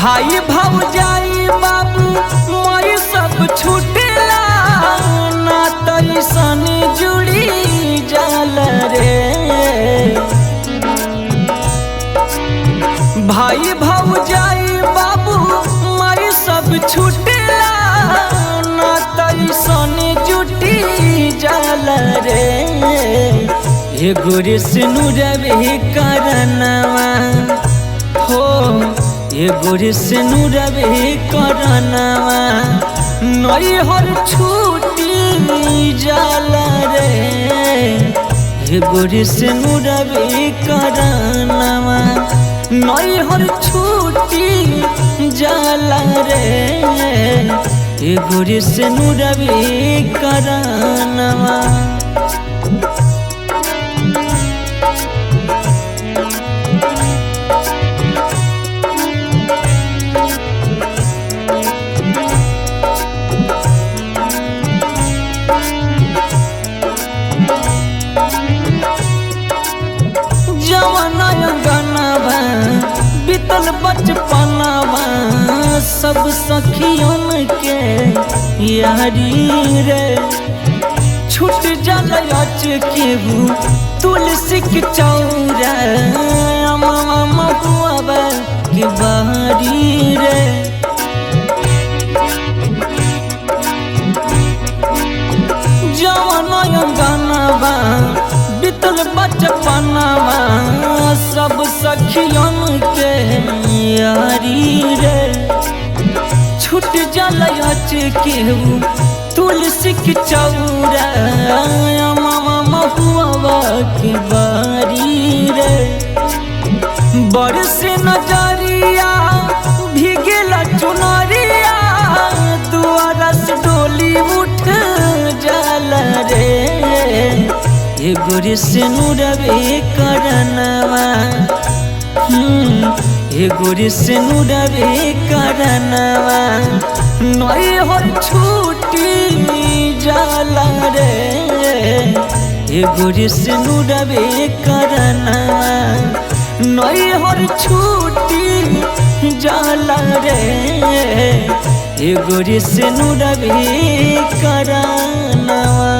भाई भौजाई बाबू माई सब छूटेला ना तैसन जुड़ी जाल रे। भाई भौजाई बाबू माई सब छूटेला ना तैसन जुटी जाल रे। एगो रे सिनुरवे करनवा हो एगो रे सिनुरवे करनवा नैहर छूटी जाल रे। एगो रे सिनुरवे करनवा नैहर छूटी जाल रे। एगो रे सिनुरवे करनवा बीतल बचपनवा सब सखियन के यारी रे। छूट जाल केहू तुलसी के चौरा महुआ के बारी रे। जवाना अंगनवा बीतल बचपनवा सब सखियन के यारी रे। छूट जाल केहू तुलसी के चौरा महुआ के बारी रे। बरसे नजरिया भीगेला चुनरिया दुआरा से डोली उठ जाल रे। एगो रे सिनुरवे करनवा एगो रे सिनुरवे करनवा नैहर छूटी जाल रे। एगो रे सिनुरवे करनवा नैहर छूटी जाल रे। एगो रे सिनुरवे करनवा।